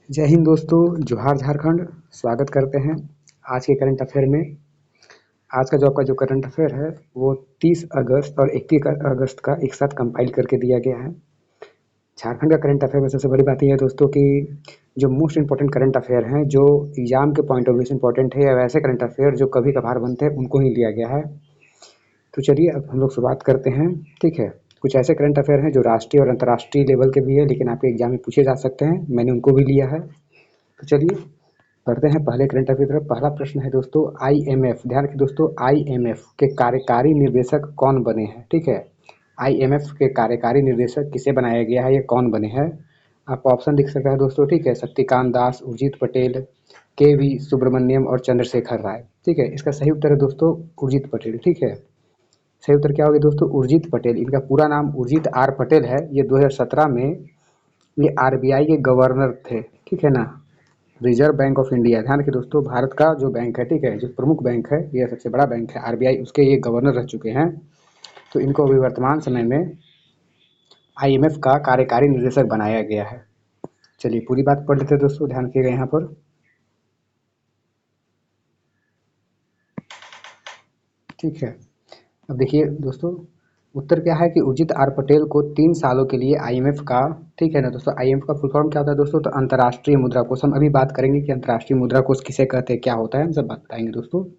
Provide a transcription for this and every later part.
जय हिंद दोस्तों, जोहार झारखंड। स्वागत करते हैं आज के करंट अफेयर में। आज का जो करंट अफेयर है वो 30 अगस्त और 21 अगस्त का एक साथ कंपाइल करके दिया गया है। झारखंड का करंट अफेयर में सबसे बड़ी बात यह है दोस्तों कि जो मोस्ट इम्पोर्टेंट करंट अफेयर हैं, जो एग्जाम के पॉइंट ऑफ व्यू से इम्पोर्टेंट है या वैसे करंट अफेयर जो कभी कभार बनते हैं, उनको ही लिया गया है। तो चलिए अब हम लोग शुरुआत करते हैं। ठीक है, कुछ ऐसे करंट अफेयर हैं जो राष्ट्रीय और अंतर्राष्ट्रीय लेवल के भी है, लेकिन आपके एग्जाम में पूछे जा सकते हैं। मैंने उनको भी लिया है। तो चलिए पढ़ते हैं पहले करंट अफेयर की तरफ। पहला प्रश्न है दोस्तों, आईएमएफ, ध्यान रखिए दोस्तों, आईएमएफ के कार्यकारी निर्देशक कौन बने हैं? ठीक है, आईएमएफ के कार्यकारी निर्देशक किसे बनाया गया है, ये कौन बने हैं? आप ऑप्शन लिख सकते हैं दोस्तों। ठीक है, शक्तिकांत दास, उर्जित पटेल, के वी सुब्रमण्यम और चंद्रशेखर राय। ठीक है, इसका सही उत्तर है दोस्तों उर्जित पटेल। ठीक है, सही उत्तर क्या होगा दोस्तों? उर्जित पटेल। इनका पूरा नाम उर्जित आर पटेल है। ये 2017 में ये आरबीआई के गवर्नर थे। ठीक है ना, रिजर्व बैंक ऑफ इंडिया, ध्यान रखिए दोस्तों, भारत का जो बैंक है, ठीक है, जो प्रमुख बैंक है, ये सबसे बड़ा बैंक है आरबीआई, उसके ये गवर्नर रह चुके हैं। तो इनको अभी वर्तमान समय में आईएमएफ का कार्यकारी निर्देशक बनाया गया है। चलिए पूरी बात पढ़ लेते हैं दोस्तों, ध्यान रखिएगा यहाँ पर। ठीक है, अब देखिए दोस्तों, उत्तर क्या है कि उर्जित आर पटेल को 3 सालों के लिए आईएमएफ का, ठीक है ना दोस्तों, आईएमएफ का फुल फॉर्म क्या होता है दोस्तों? तो अंतर्राष्ट्रीय मुद्रा कोष। हम अभी बात करेंगे कि अंतर्राष्ट्रीय मुद्रा कोष किसे कहते हैं, क्या होता है, हम सब बताएंगे दोस्तों।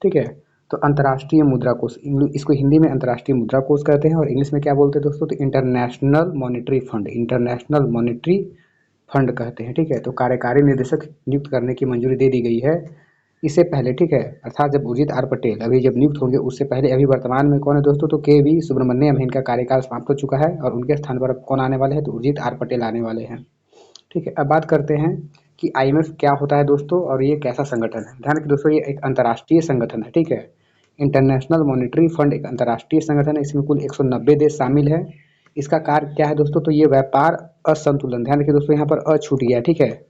ठीक है, तो अंतर्राष्ट्रीय मुद्रा कोष, इसको हिंदी में अंतर्राष्ट्रीय मुद्रा कोष कहते हैं और इंग्लिश में क्या बोलते हैं दोस्तों? तो international monetary fund, international monetary fund कहते हैं। ठीक है, तो कार्यकारी निर्देशक नियुक्त करने की मंजूरी दे दी गई है। इससे पहले, ठीक है, अर्थात जब उर्जित आर पटेल अभी जब नियुक्त होंगे, उससे पहले अभी वर्तमान में कौन है दोस्तों? तो के वी सुब्रमण्यम है, इनका कार्यकाल समाप्त हो चुका है और उनके स्थान पर अब कौन आने वाले हैं? तो उर्जित आर पटेल आने वाले हैं। ठीक है, अब बात करते हैं कि आईएमएफ क्या होता है दोस्तों और ये कैसा संगठन है। ध्यान रखिए दोस्तों, ये एक अंतर्राष्ट्रीय संगठन है। ठीक है, इंटरनेशनल मॉनेटरी फंड एक अंतर्राष्ट्रीय संगठन है। इसमें कुल 190 देश शामिल है। इसका कार्य क्या है दोस्तों? तो ये व्यापार असंतुलन, ध्यान रखिए दोस्तों, यहाँ पर अ छूट गया। ठीक है,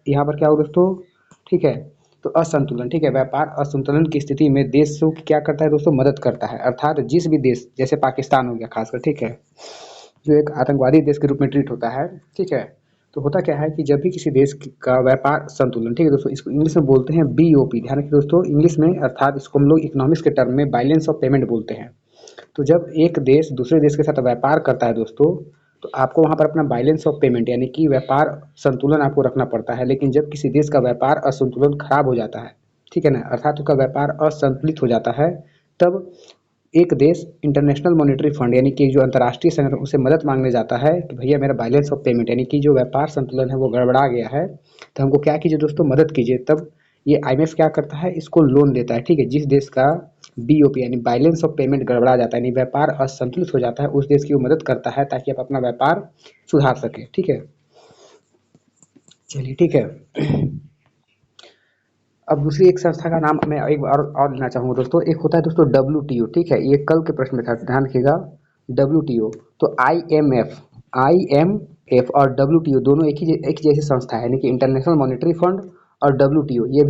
यहाँ पर क्या हो दोस्तों? ठीक है, तो असंतुलन, ठीक है, व्यापार असंतुलन की स्थिति में देशों की क्या करता है दोस्तों? मदद करता है। अर्थात जिस भी देश, जैसे पाकिस्तान हो गया खासकर, ठीक है, जो एक आतंकवादी देश के रूप में ट्रीट होता है। ठीक है, तो होता क्या है कि जब भी किसी देश का व्यापार संतुलन, ठीक है दोस्तों, इसको इंग्लिश में बोलते हैं बीओपी, ध्यान रखिए दोस्तों, इंग्लिश में, अर्थात इसको हम लोग इकोनॉमिक्स के टर्म में बैलेंस ऑफ पेमेंट बोलते हैं। तो जब एक देश दूसरे देश के साथ व्यापार करता है दोस्तों, तो आपको वहाँ पर अपना बैलेंस ऑफ पेमेंट यानी कि व्यापार संतुलन आपको रखना पड़ता है। लेकिन जब किसी देश का व्यापार असंतुलन खराब हो जाता है, ठीक है ना, अर्थात उसका व्यापार असंतुलित हो जाता है, तब एक देश इंटरनेशनल मॉनेटरी फंड यानी कि जो अंतर्राष्ट्रीय संगठन, उसे मदद मांगने जाता है कि भैया मेरा बैलेंस ऑफ पेमेंट यानी कि जो व्यापार संतुलन है वो गड़बड़ा गया है, तो हमको क्या कीजिए दोस्तों? मदद कीजिए। तब ये आईएमएफ क्या करता है? इसको लोन देता है। ठीक है, जिस देश का बीओपी यानी बैलेंस ऑफ पेमेंट गड़बड़ा जाता है, यानी व्यापार असंतुलित हो जाता है, उस देश की वो मदद करता है ताकि आप अपना व्यापार सुधार सके। ठीक है, चलिए ठीक है। अब दूसरी एक संस्था का नाम मैं एक बार और लेना चाहूँगा दोस्तों। एक होता है दोस्तों डब्ल्यूटीओ। ठीक है, ये कल के प्रश्न में था, ध्यान रखिएगा, डब्ल्यूटीओ। तो आईएमएफ और डब्ल्यूटीओ दोनों एक जैसी संस्था है, यानी कि इंटरनेशनल मॉनेटरी फंड और डब्ल्यूटीओ, ये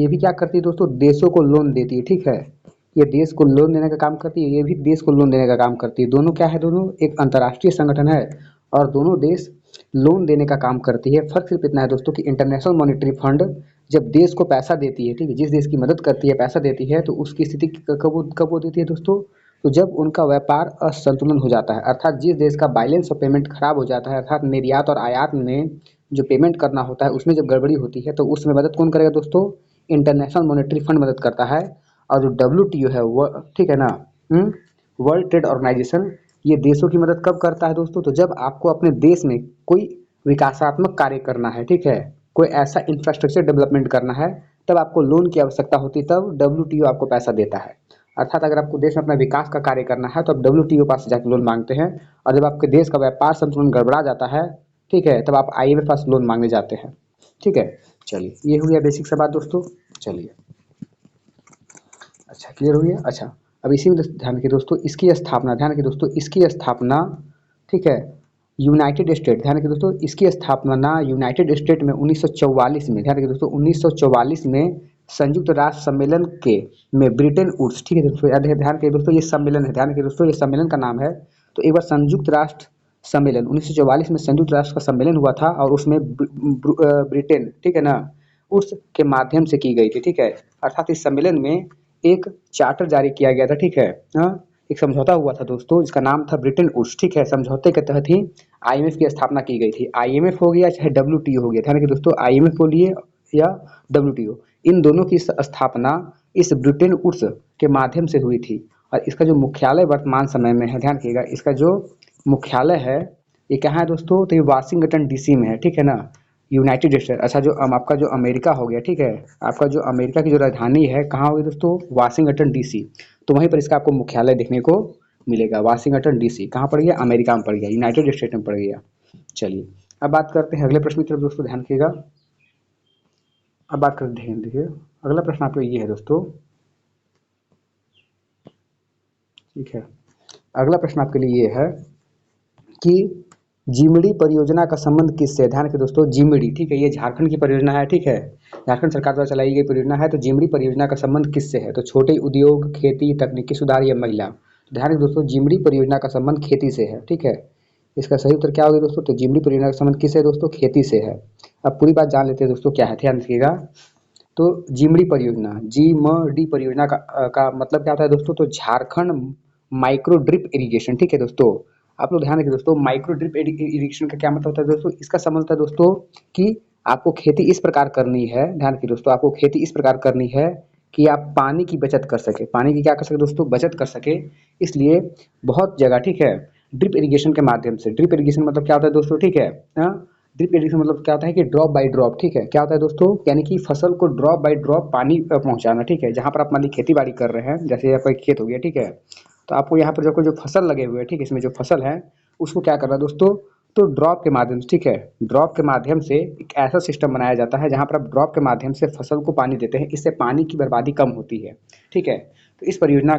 भी क्या करती है दोस्तों? देशों को लोन देती है। ठीक है, ये देश को लोन देने का काम करती है, ये भी देश को लोन देने का काम करती है। दोनों क्या है? दोनों एक अंतर्राष्ट्रीय संगठन है और दोनों देश लोन देने का काम करती है। फर्क सिर्फ इतना है दोस्तों कि इंटरनेशनल मॉनेटरी फंड जब देश को पैसा देती है, ठीक है, जिस देश की मदद करती है, पैसा देती है, तो उसकी स्थिति कब वो देती है दोस्तों? तो जब उनका व्यापार असंतुलन हो जाता है, अर्थात जिस देश का बैलेंस ऑफ पेमेंट खराब हो जाता है, अर्थात निर्यात और आयात में जो पेमेंट करना होता है उसमें जब गड़बड़ी होती है, तो उसमें मदद कौन करेगा दोस्तों? इंटरनेशनल मॉनेटरी फंड मदद करता है। और जो डब्ल्यूटीओ है वो, ठीक है ना, वर्ल्ड ट्रेड ऑर्गेनाइजेशन, ये देशों की मदद कब करता है दोस्तों? तो जब आपको अपने देश में कोई विकासात्मक कार्य करना है, ठीक है, कोई ऐसा इंफ्रास्ट्रक्चर डेवलपमेंट करना है, तब आपको लोन की आवश्यकता होती है, तब डब्ल्यूटीओ आपको पैसा देता है। अर्थात अगर आपको देश में अपना विकास का कार्य करना है तो आप डब्ल्यूटीओ पास जाकर लोन मांगते हैं, और जब आपके देश का व्यापार संतुलन गड़बड़ा जाता है, ठीक है, तब आप आईएमएफ पास लोन मांगने जाते हैं। ठीक है, चलिए ये हो गया बेसिक सा बात दोस्तों। चलिए, अच्छा क्लियर हो गया। अच्छा, अब इसी में ध्यान रखिए दोस्तों, इसकी स्थापना, ध्यान रखिए दोस्तों, इसकी स्थापना, ठीक है, यूनाइटेड स्टेट, ध्यान रखिए दोस्तों, इसकी स्थापना यूनाइटेड स्टेट में 1944 में, ध्यान रखिए दोस्तों, 1944 में संयुक्त राष्ट्र सम्मेलन के में ब्रिटेन वुड्स, ठीक है दोस्तों, ध्यान रखिए दोस्तों, ये सम्मेलन है, ध्यान रखिए दोस्तों, ये सम्मेलन का नाम है। तो एक बार संयुक्त राष्ट्र सम्मेलन 1944 में संयुक्त राष्ट्र का सम्मेलन हुआ था और उसमें ब्रिटेन, ठीक है ना, उस के माध्यम से की गई थी, ठीक है। अर्थात इस सम्मेलन में एक चार्टर जारी किया गया था, ठीक है। हाँ, एक समझौता हुआ था दोस्तों, जिसका नाम था ब्रिटेन वुड्स, ठीक है। समझौते के तहत ही आईएमएफ की स्थापना की गई थी। आईएमएफ हो गया चाहे डब्ल्यूटीओ हो गया, ध्यान रखिए दोस्तों, आईएमएफ बोलिए या डब्ल्यूटीओ, इन दोनों की स्थापना इस ब्रिटेन वुड्स के माध्यम से हुई थी। और इसका जो मुख्यालय वर्तमान समय में है, ध्यान रखिएगा, इसका जो मुख्यालय है ये कहाँ है दोस्तों, तो ये वाशिंगटन डीसी में है, ठीक है ना, यूनाइटेड स्टेट। अच्छा, जो आपका जो अमेरिका हो गया, ठीक है, आपका जो अमेरिका की जो राजधानी है कहाँ होगी दोस्तों, वाशिंगटन डीसी। तो वहीं पर इसका आपको मुख्यालय देखने को मिलेगा, वाशिंगटन डीसी। कहाँ पड़ गया, अमेरिका में पड़ गया, यूनाइटेड स्टेट में पड़ गया। चलिए अब बात करते हैं अगले प्रश्न की तरफ दोस्तों, ध्यान रखिएगा। अब बात करते हैं, देखिए अगला प्रश्न आपका ये है दोस्तों, ठीक है। अगला प्रश्न आपके लिए ये है कि जिमड़ी परियोजना का संबंध किससे है। ध्यान रखिए दोस्तों, जिमड़ी, ठीक है, ये झारखंड की परियोजना है, ठीक है, झारखंड सरकार द्वारा चलाई गई परियोजना है। तो जिमड़ी परियोजना का संबंध किससे है, तो छोटे उद्योग, खेती, तकनीकी सुधार या महिला। तो ध्यान रखिए दोस्तों, जिमड़ी परियोजना का संबंध खेती से है, ठीक है। इसका सही उत्तर क्या होगा दोस्तों, तो जिमड़ी परियोजना का संबंध किससे है दोस्तों, खेती से है। अब पूरी बात जान लेते हैं दोस्तों, क्या है, ध्यान रखिएगा। तो जिमड़ी परियोजना, जी परियोजना का मतलब क्या होता है दोस्तों, तो झारखंड माइक्रो ड्रिप इरिगेशन, ठीक है दोस्तों। आप लोग ध्यान रखिए दोस्तों, माइक्रो ड्रिप इरिगेशन का क्या मतलब होता है दोस्तों, इसका समझ होता है दोस्तों कि आपको खेती इस प्रकार करनी है, ध्यान रखिए दोस्तों, आपको खेती इस प्रकार करनी है कि आप पानी की बचत कर सके, पानी की क्या कर सके दोस्तों, बचत कर सके। इसलिए बहुत जगह, ठीक है, ड्रिप इरिगेशन के माध्यम से, ड्रिप इरिगेशन मतलब क्या होता है दोस्तों, ठीक है, ड्रिप इरिगेशन मतलब क्या होता है कि ड्रॉप बाय ड्रॉप, ठीक है, क्या होता है दोस्तों, यानी कि फसल को ड्रॉप बाय ड्रॉप पानी पहुंचाना, ठीक है। जहां पर आप मान ली खेती बाड़ी कर रहे हैं, जैसे आपका खेत हो गया, ठीक है, तो आपको यहाँ पर जो फसल लगे हुए हैं, ठीक है, इसमें जो फसल है उसको क्या करना है दोस्तों, तो ड्रॉप के माध्यम से, ठीक है, ड्रॉप के माध्यम से एक ऐसा सिस्टम बनाया जाता है जहाँ पर आप ड्रॉप के माध्यम से फसल को पानी देते हैं, इससे पानी की बर्बादी कम होती है, ठीक है। तो इस परियोजना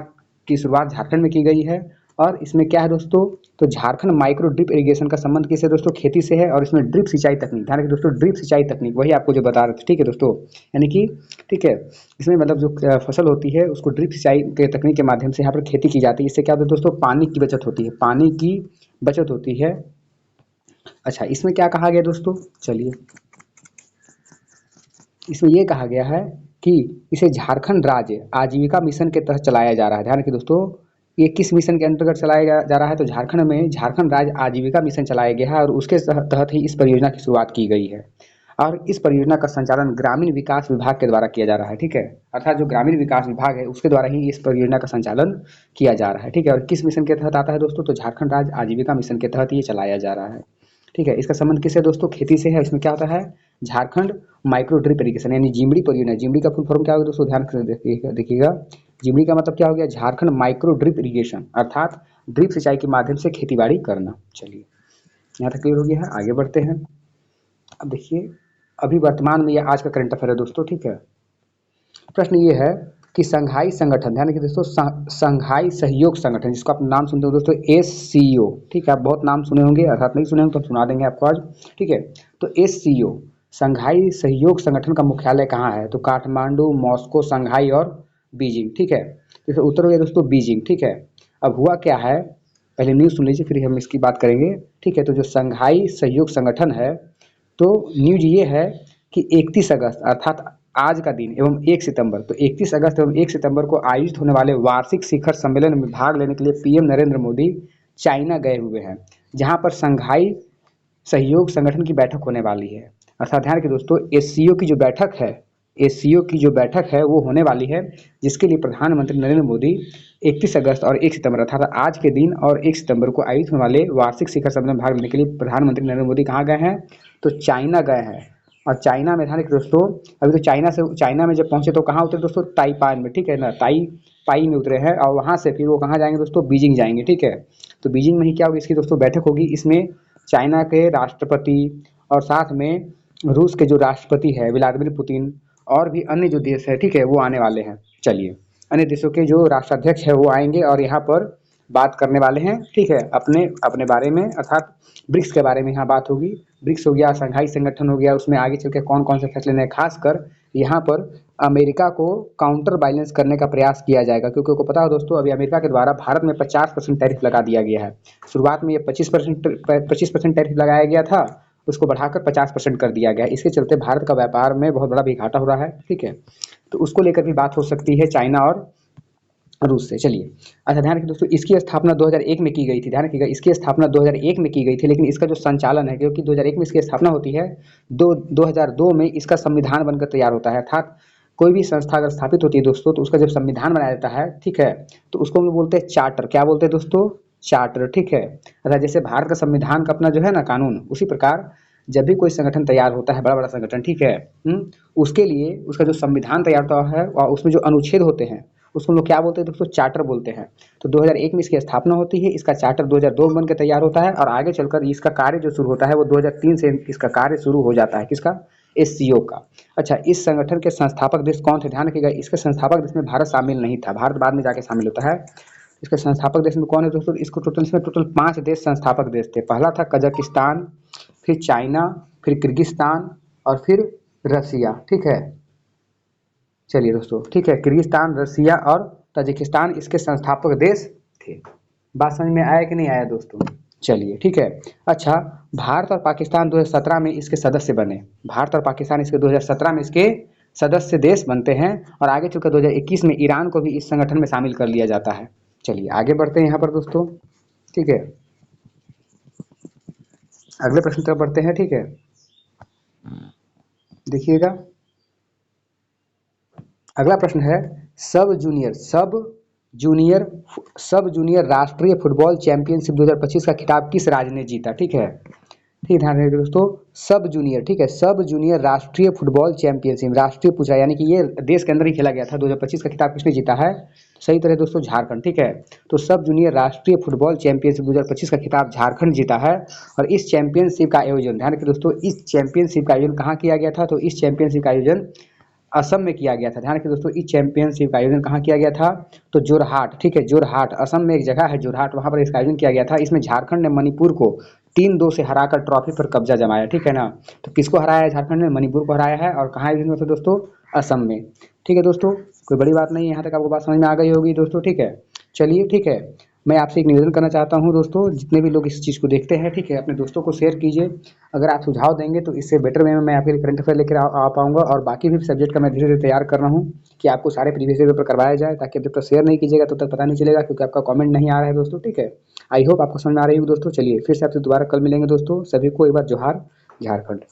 की शुरुआत झारखंड में की गई है। और इसमें क्या है दोस्तों, तो झारखंड माइक्रो ड्रिप इरिगेशन का संबंध किससे दोस्तों, खेती से है। और इसमें ड्रिप सिंचाई तकनीक, ध्यान रखिए दोस्तों, ड्रिप सिंचाई तकनीक वही आपको जो बता रहे थे, ठीक है दोस्तों, यानी कि, ठीक है, इसमें मतलब जो फसल होती है उसको ड्रिप सिंचाई के तकनीक के माध्यम से यहाँ पर खेती की जाती है। इससे क्या होता है दोस्तों, पानी की बचत होती है, पानी की बचत होती है। अच्छा, इसमें क्या कहा गया दोस्तों, चलिए, इसमें ये कहा गया है कि इसे झारखंड राज्य आजीविका मिशन के तहत चलाया जा रहा है। ध्यान रखिए दोस्तों, ये किस मिशन के अंतर्गत चलाया जा रहा है, तो झारखंड में झारखंड राज्य आजीविका मिशन चलाया गया है और उसके तहत ही इस परियोजना की शुरुआत की गई है। और इस परियोजना का संचालन ग्रामीण विकास विभाग के द्वारा किया जा रहा है, ठीक है, अर्थात जो ग्रामीण विकास विभाग है उसके द्वारा ही इस परियोजना का संचालन किया जा रहा है, ठीक है। और किस मिशन के तहत आता है दोस्तों, तो झारखंड राज्य आजीविका मिशन के तहत ये चलाया जा रहा है, ठीक है। इसका संबंध किससे दोस्तों, खेती से है। इसमें क्या होता है, झारखंड माइक्रो ड्रिप इरिगेशन यानी जिमड़ी परियोजना, जिमड़ी का फुल फॉर्म क्या होगा दोस्तों, ध्यान से देखिएगा, जिमड़ी का मतलब क्या हो गया, झारखंड माइक्रो ड्रिप इरिगेशन, अर्थात ड्रिप सिंचाई के माध्यम से खेती बाड़ी करना। चलिए, यहाँ तक क्लियर हो गया है, आगे बढ़ते हैं। अब देखिए, अभी वर्तमान में ये आज का करंट अफेयर है दोस्तों, ठीक है। प्रश्न ये है कि संघाई संगठन, ध्यान रखिए दोस्तों, संघाई सहयोग संगठन, जिसको आप नाम सुनते हो दोस्तों, एससीओ, ठीक है, आप बहुत नाम सुने होंगे, अर्थात नहीं सुने होंगे तो हम सुना देंगे आपको आज, ठीक है। तो एससीओ, संघाई सहयोग संगठन का मुख्यालय कहाँ है, तो काठमांडू, मॉस्को, संघाई और बीजिंग, ठीक है। जैसे उत्तर हो गया दोस्तों बीजिंग, ठीक है। अब हुआ क्या है, पहले न्यूज़ सुन लीजिए फिर हम इसकी बात करेंगे, ठीक है। तो जो संघाई सहयोग संगठन है, तो न्यूज ये है कि 31 अगस्त अर्थात आज का दिन एवं 1 सितंबर, तो 31 अगस्त एवं 1 सितंबर को आयोजित होने वाले वार्षिक शिखर सम्मेलन में भाग लेने के लिए पीएम नरेंद्र मोदी चाइना गए हुए हैं, जहां पर संघाई सहयोग संगठन की बैठक होने वाली है। अर्थात ध्यान रखिए दोस्तों, एससीओ की जो बैठक है, एससीओ की जो बैठक है वो होने वाली है, जिसके लिए प्रधानमंत्री नरेंद्र मोदी 31 अगस्त और 1 सितंबर अर्थात आज के दिन और 1 सितंबर को आयोजित होने वाले वार्षिक शिखर सम्मेलन में भाग लेने के लिए प्रधानमंत्री नरेंद्र मोदी कहाँ गए हैं, तो चाइना गए हैं। और चाइना में ध्यान रखिए दोस्तों, अभी तो चाइना में जब पहुंचे तो कहाँ उतरे दोस्तों, ताइपान में, ठीक है ना, पाई में उतरे हैं। और वहाँ से फिर वो कहाँ जाएंगे दोस्तों, बीजिंग जाएंगे, ठीक है। तो बीजिंग में ही क्या होगी, इसकी दोस्तों बैठक होगी। इसमें चाइना के राष्ट्रपति और साथ में रूस के जो राष्ट्रपति है व्लादिमीर पुतिन और भी अन्य जो देश है, ठीक है, वो आने वाले हैं। चलिए, अन्य देशों के जो राष्ट्राध्यक्ष है वो आएंगे और यहाँ पर बात करने वाले हैं, ठीक है, अपने अपने बारे में, अर्थात ब्रिक्स के बारे में यहाँ बात होगी। ब्रिक्स हो गया, शंघाई संगठन हो गया, उसमें आगे चल के कौन कौन से फैसले लेने हैं। खासकर यहाँ पर अमेरिका को काउंटर बैलेंस करने का प्रयास किया जाएगा, क्योंकि आपको पता हो दोस्तों, अभी अमेरिका के द्वारा भारत में 50% टैरिफ लगा दिया गया है। शुरुआत में ये 25% टैरिफ लगाया गया था, उसको बढ़ाकर 50% कर दिया गया। इसके चलते भारत का व्यापार में बहुत बड़ा भी घाटा हो रहा है, ठीक है। तो उसको लेकर भी बात हो सकती है चाइना और रूस से। चलिए, अच्छा ध्यान रखिए दोस्तों, इसकी स्थापना 2001 में की गई थी। ध्यान रखिएगा, इसकी स्थापना 2001 में की गई थी, लेकिन इसका जो संचालन है, क्योंकि 2001 में इसकी स्थापना होती है, 2002 में इसका संविधान बनकर तैयार होता है। अर्थात कोई भी संस्था अगर स्थापित होती है दोस्तों, तो उसका जब संविधान बनाया जाता है, ठीक है, तो उसको हम लोग बोलते हैं चार्टर। क्या बोलते हैं दोस्तों? चार्टर, ठीक है। अर्थात जैसे भारत का संविधान का अपना जो है ना कानून, उसी प्रकार जब भी कोई संगठन तैयार होता है, बड़ा बड़ा संगठन, ठीक है, उसके लिए उसका जो संविधान तैयार होता है और उसमें जो अनुच्छेद होते हैं, उसको हम लोग क्या बोलते हैं दोस्तों? चार्टर बोलते हैं। तो 2001 में इसकी स्थापना होती है, इसका चार्टर 2002 में बनकर तैयार होता है, और आगे चलकर इसका कार्य जो शुरू होता है वो 2003 से इसका कार्य शुरू हो जाता है। किसका? एससीओ का। अच्छा, इस संगठन के संस्थापक देश कौन थे? ध्यान रखिएगा, इसके संस्थापक देश में भारत शामिल नहीं था, भारत बाद में जाके शामिल होता है। इसके संस्थापक देश में कौन है दोस्तों? इसको इसमें टोटल 5 देश संस्थापक देश थे। पहला था कजाकिस्तान, फिर चाइना, फिर किर्गिस्तान और फिर रसिया, ठीक है। चलिए दोस्तों, ठीक है, किर्गिस्तान, रसिया और ताजिकिस्तान इसके संस्थापक देश थे। बात समझ में आया कि नहीं आया दोस्तों? चलिए, ठीक है। अच्छा, भारत और पाकिस्तान 2017 में इसके सदस्य बने। भारत और पाकिस्तान इसके 2017 में इसके सदस्य देश बनते हैं, और आगे चलकर 2021 में ईरान को भी इस संगठन में शामिल कर लिया जाता है। चलिए आगे बढ़ते हैं यहाँ पर दोस्तों, ठीक है। अगले प्रश्न तरफ बढ़ते हैं, ठीक है। देखिएगा, अगला प्रश्न है, जूनियर सब जूनियर राष्ट्रीय फुटबॉल चैंपियनशिप 2025 का खिताब किस राज्य ने जीता? ठीक है, ठीक, ध्यान रखिएगा दोस्तों, सब जूनियर, ठीक है, सब जूनियर राष्ट्रीय फुटबॉल चैंपियनशिप, राष्ट्रीय पूछा यानी कि ये देश के अंदर ही खेला गया था। 2025 का खिताब किसने जीता है? सही तरह दोस्तों, झारखंड, ठीक है। तो सब जूनियर राष्ट्रीय फुटबॉल चैंपियनशिप 2025 का खिताब झारखंड जीता है। और इस चैंपियनशिप का आयोजन, ध्यान रखिए दोस्तों, इस चैंपियनशिप का आयोजन कहाँ किया गया था? तो इस चैंपियनशिप का आयोजन असम में किया गया था। ध्यान रखिए दोस्तों, इस चैंपियनशिप का आयोजन कहाँ किया गया था? तो जोरहाट, ठीक है, जोरहाट, असम में एक जगह है जोरहाट, वहाँ पर इसका आयोजन किया गया था। इसमें झारखंड ने मणिपुर को 3-2 से हराकर ट्रॉफी पर कब्जा जमाया, ठीक है ना। तो किसको हराया है? झारखंड ने मणिपुर को हराया है। और कहाँ आयोजन हुआ था दोस्तों? असम में, ठीक है दोस्तों। कोई बड़ी बात नहीं है, यहाँ तक आपको बात समझ में आ गई होगी दोस्तों, ठीक है। चलिए, ठीक है, मैं आपसे एक निवेदन करना चाहता हूँ दोस्तों, जितने भी लोग इस चीज़ को देखते हैं, ठीक है, अपने दोस्तों को शेयर कीजिए। अगर आप सुझाव देंगे तो इससे बेटर वे में मैं आपके लिए करंट अफेयर लेकर आ पाऊँगा। और बाकी भी सब्जेक्ट का मैं धीरे धीरे तैयार कर रहा हूँ कि आपको सारे प्रीवियस ईयर पेपर करवाया जाए, ताकि जब तक शेयर नहीं कीजिएगा तब तक पता नहीं चलेगा, क्योंकि आपका कमेंट नहीं आ रहा है दोस्तों, ठीक है। आई होप आपको समझ में आ रही होगी दोस्तों। चलिए, फिर से आपसे दोबारा कल मिलेंगे दोस्तों। सभी को एक बार जोहार, झारखंड।